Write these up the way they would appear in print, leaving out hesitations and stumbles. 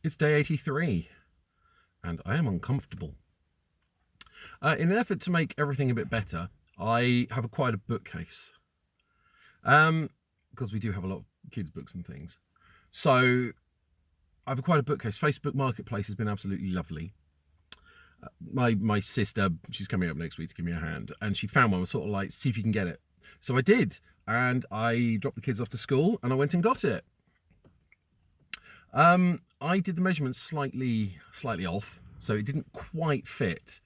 It's day 83, and I am uncomfortable. In an effort to make everything a bit better, I have acquired a bookcase. Because we do have a lot of kids' books and things. So I've acquired a bookcase. Facebook Marketplace has been absolutely lovely. My sister, she's coming up next week to give me a hand, and she found one. I was sort of like, see if you can get it. So I did, and I dropped the kids off to school, and I went and got it. I did the measurements slightly off, so it didn't quite fit.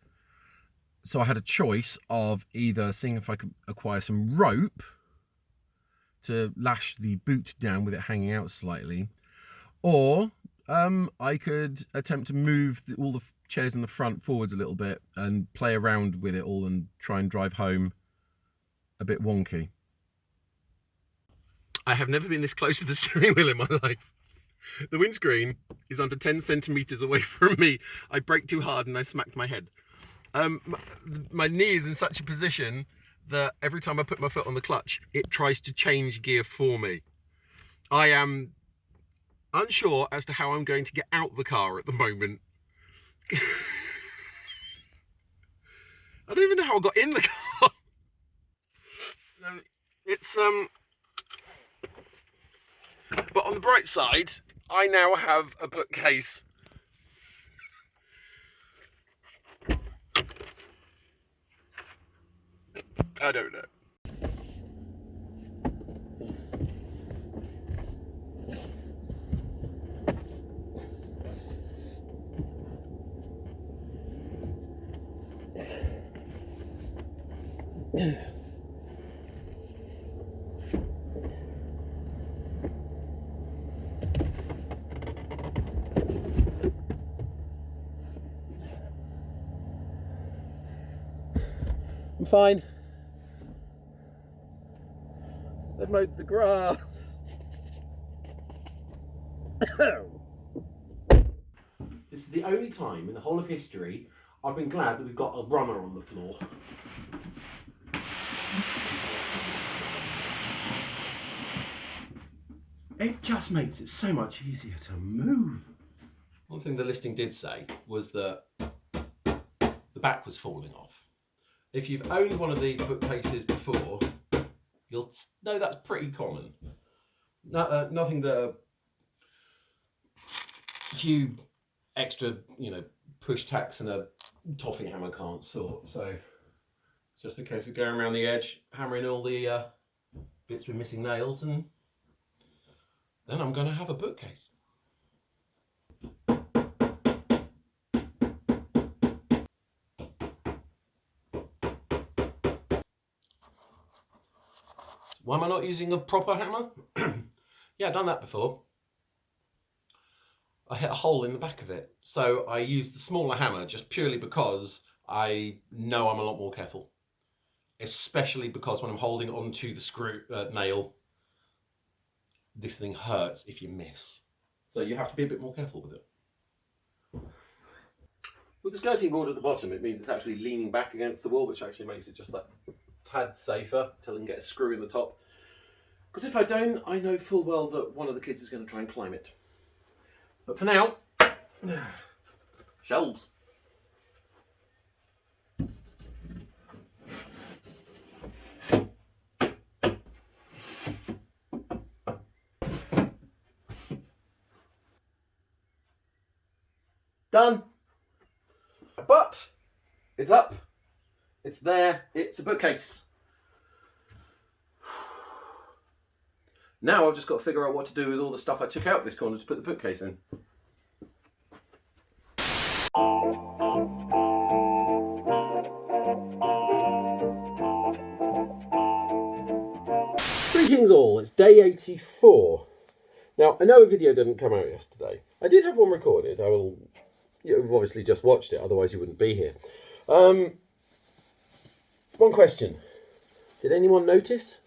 So I had a choice of either seeing if I could acquire some rope to lash the boot down with it hanging out slightly, or I could attempt to move all the chairs in the front forwards a little bit and play around with it all and try and drive home a bit wonky. I have never been this close to the steering wheel in my life. The windscreen is under 10 centimeters away from me. I braked too hard and I smacked my head. My knee is in such a position that every time I put my foot on the clutch, it tries to change gear for me. I am unsure as to how I'm going to get out the car at the moment. I don't even know how I got in the car. It's but on the bright side, I now have a bookcase. I don't know. I'm fine. They've mowed the grass. This is the only time in the whole of history I've been glad that we've got a runner on the floor. It just makes it so much easier to move. One thing the listing did say was that the back was falling off. If you've owned one of these bookcases before, you'll know that's pretty common. Nothing that a few extra, push tacks and a toffee hammer can't sort. So it's just a case of going around the edge, hammering all the bits with missing nails, and then I'm going to have a bookcase. Why am I not using a proper hammer? Yeah, I've done that before. I hit a hole in the back of it. So I used the smaller hammer just purely because I know I'm a lot more careful. Especially because when I'm holding onto the screw nail, this thing hurts if you miss. So you have to be a bit more careful with it. With the skirting board at the bottom, it means it's actually leaning back against the wall, which actually makes it just that tad safer until I can get a screw in the top. Because if I don't, I know full well that one of the kids is going to try and climb it. But for now, shelves. Done. But it's up. It's there. It's a bookcase. Now I've just got to figure out what to do with all the stuff I took out this corner to put the bookcase in. Greetings all, it's day 84. Now, I know a video didn't come out yesterday. I did have one recorded. You've obviously just watched it, otherwise you wouldn't be here. One question. Did anyone notice?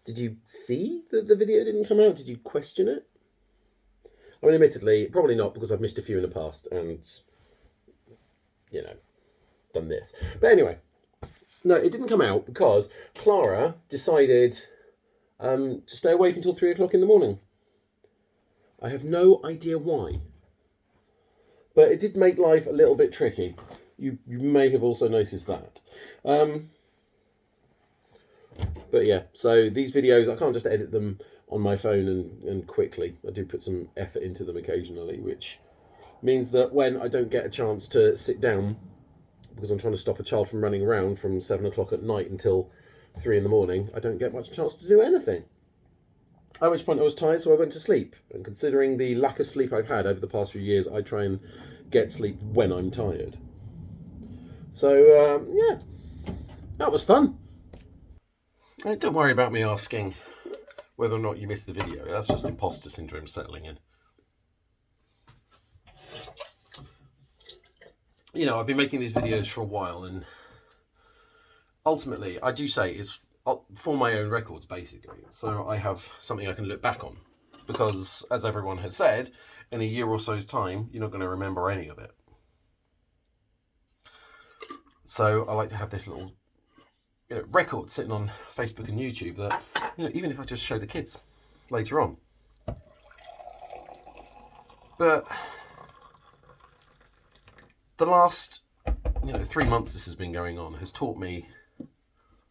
Did you see that the video didn't come out? Did you question it? I mean, admittedly, probably not, because I've missed a few in the past and, done this. But anyway, no, it didn't come out because Clara decided to stay awake until 3 o'clock in the morning. I have no idea why. But it did make life a little bit tricky. You may have also noticed that. But yeah, so these videos, I can't just edit them on my phone and quickly. I do put some effort into them occasionally, which means that when I don't get a chance to sit down, because I'm trying to stop a child from running around from 7 o'clock at night until 3 in the morning, I don't get much chance to do anything. At which point I was tired, so I went to sleep. And considering the lack of sleep I've had over the past few years, I try and get sleep when I'm tired. So, yeah, that was fun. Don't worry about me asking whether or not you missed the video. That's just imposter syndrome settling in. You know, I've been making these videos for a while, and ultimately, I do say it's for my own records, basically. So I have something I can look back on. Because, as everyone has said, in a year or so's time, you're not going to remember any of it. So I like to have this little record sitting on Facebook and YouTube that, even if I just show the kids later on. But the last 3 months this has been going on has taught me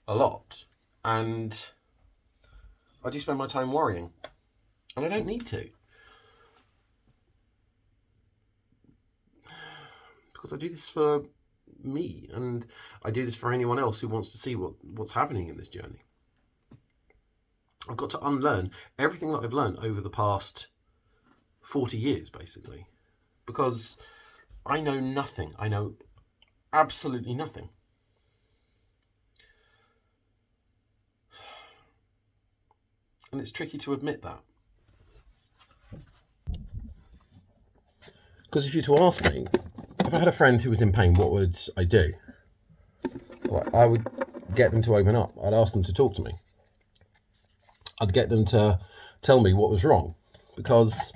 a lot, and I do spend my time worrying, and I don't need to, because I do this for me, and I do this for anyone else who wants to see what's happening in this journey. I've got to unlearn everything that I've learned over the past 40 years, basically, because I know nothing. I know absolutely nothing. And it's tricky to admit that. Because if you were to ask me, if I had a friend who was in pain, what would I do? Well, I would get them to open up. I'd ask them to talk to me. I'd get them to tell me what was wrong, because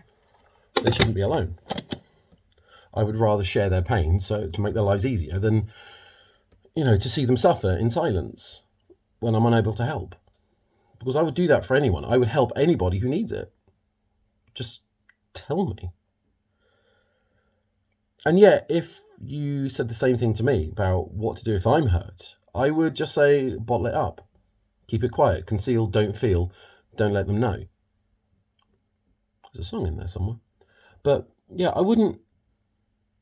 they shouldn't be alone. I would rather share their pain so to make their lives easier than, to see them suffer in silence when I'm unable to help. Because I would do that for anyone. I would help anybody who needs it. Just tell me. And yet, if you said the same thing to me about what to do if I'm hurt, I would just say, bottle it up. Keep it quiet. Conceal, don't feel, don't let them know. There's a song in there somewhere. But yeah, I wouldn't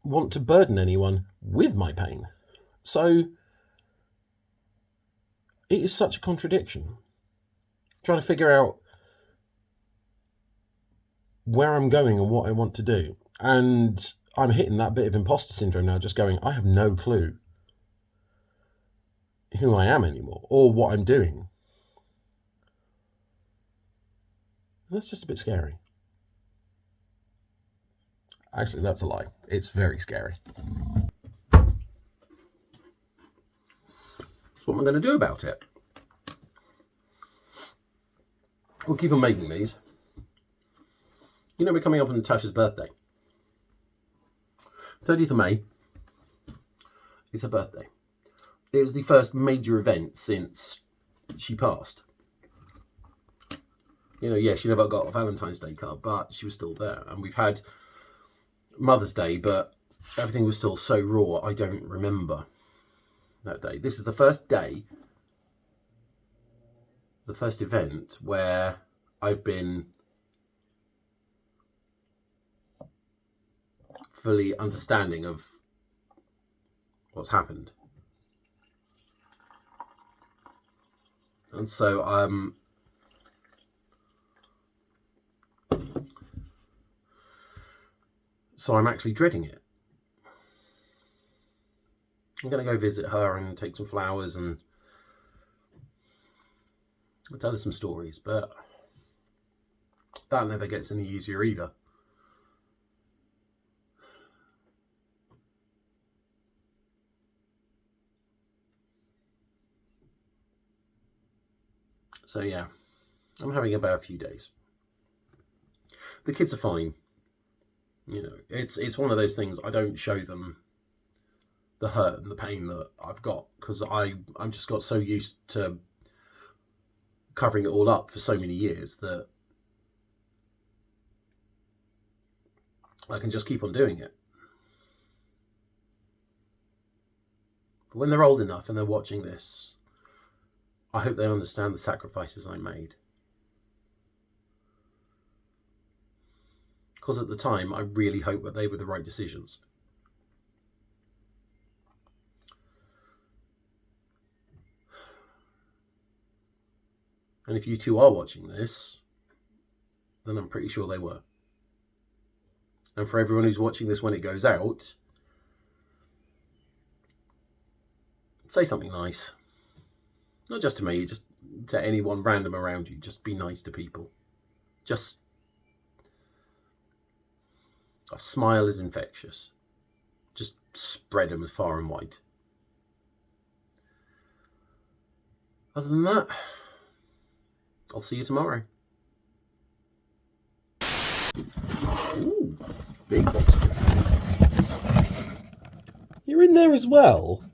want to burden anyone with my pain. So it is such a contradiction. Trying to figure out where I'm going and what I want to do. And I'm hitting that bit of imposter syndrome now, just going, I have no clue who I am anymore or what I'm doing. And that's just a bit scary. Actually, that's a lie. It's very scary. So what am I going to do about it? We'll keep on making these. We're coming up on Natasha's birthday. 30th of May is her birthday. It was the first major event since she passed. She never got a Valentine's Day card, but she was still there. And we've had Mother's Day, but everything was still so raw, I don't remember that day. This is the first day, the first event where I've been fully understanding of what's happened. And so I'm actually dreading it. I'm going to go visit her and take some flowers and I'll tell her some stories, but that never gets any easier either. So yeah, I'm having about a few days. The kids are fine. It's one of those things, I don't show them the hurt and the pain that I've got, because I'm just got so used to covering it all up for so many years that I can just keep on doing it. But when they're old enough and they're watching this, I hope they understand the sacrifices I made. Because at the time, I really hope that they were the right decisions. And if you two are watching this, then I'm pretty sure they were. And for everyone who's watching this when it goes out, say something nice. Not just to me, just to anyone random around you. Just be nice to people. Just, a smile is infectious. Just spread them as far and wide. Other than that, I'll see you tomorrow. Ooh, big box of biscuits. You're in there as well?